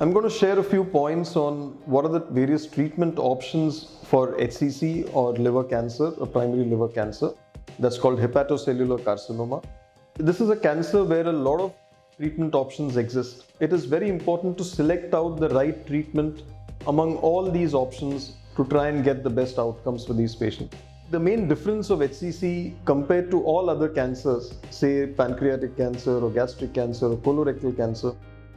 I'm going to share a few points on what are the various treatment options for HCC or liver cancer, or primary liver cancer. That's called hepatocellular carcinoma. This is a cancer where a lot of treatment options exist. It is very important to select out the right treatment among all these options to try and get the best outcomes for these patients. The main difference of HCC compared to all other cancers, say pancreatic cancer or gastric cancer or colorectal cancer,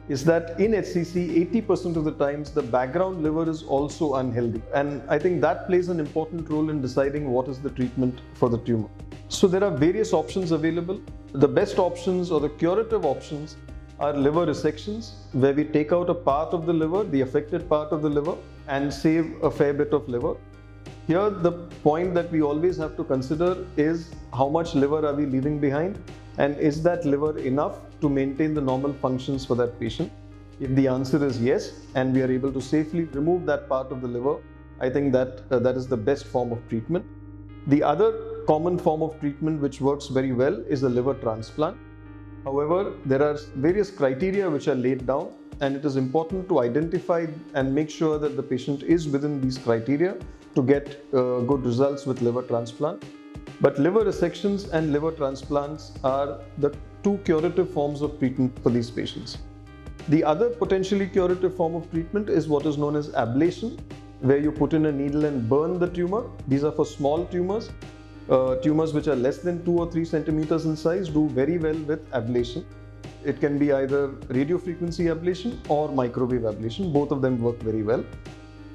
is that in HCC, 80% of the times the background liver is also unhealthy. And I think that plays an important role in deciding what is the treatment for the tumor. So there are various options available. The best options or the curative options are liver resections, where we take out a part of the liver, the affected part of the liver, and save a fair bit of liver. Here, the point that we always have to consider is how much liver are we leaving behind, and is that liver enough to maintain the normal functions for that patient? If the answer is yes, and we are able to safely remove that part of the liver, I think that is the best form of treatment. The other common form of treatment which works very well is a liver transplant. However, there are various criteria which are laid down, and it is important to identify and make sure that the patient is within these criteria to get good results with liver transplant. But liver resections and liver transplants are the two curative forms of treatment for these patients. The other potentially curative form of treatment is what is known as ablation, where you put in a needle and burn the tumor. These are for small tumors. Tumors which are less than 2 or 3 centimeters in size do very well with ablation. It can be either radiofrequency ablation or microwave ablation. Both of them work very well.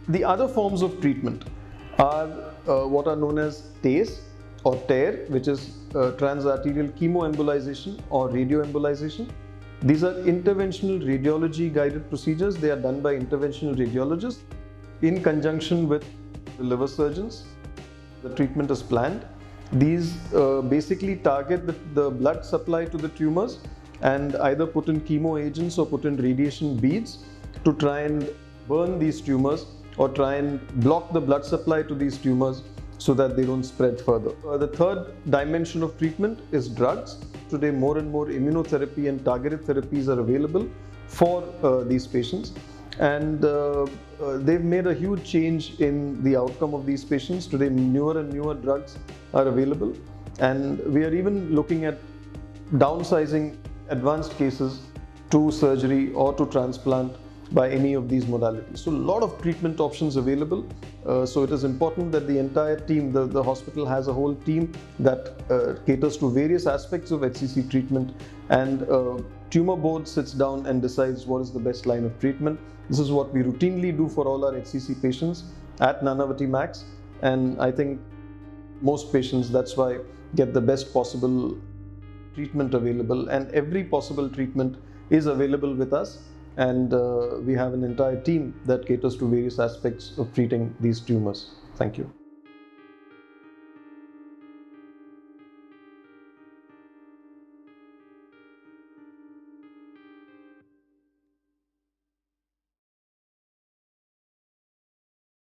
The other forms of treatment are what are known as TACE or TARE, which is transarterial chemoembolization or radioembolization. These are interventional radiology-guided procedures. They are done by interventional radiologists in conjunction with the liver surgeons. The treatment is planned. These basically target the blood supply to the tumors and either put in chemo agents or put in radiation beads to try and burn these tumors or try and block the blood supply to these tumors so that they don't spread further. The third dimension of treatment is drugs. Today, more and more immunotherapy and targeted therapies are available for these patients. And they've made a huge change in the outcome of these patients. Today, newer and newer drugs are available. And we are even looking at downsizing advanced cases to surgery or to transplant by any of these modalities. So a lot of treatment options available. So it is important that the entire team, the hospital has a whole team that caters to various aspects of HCC treatment, and tumor board sits down and decides what is the best line of treatment. This is what we routinely do for all our HCC patients at Nanavati Max, and I think most patients, that's why, get the best possible treatment available, and every possible treatment is available with us. And we have an entire team that caters to various aspects of treating these tumors. Thank you.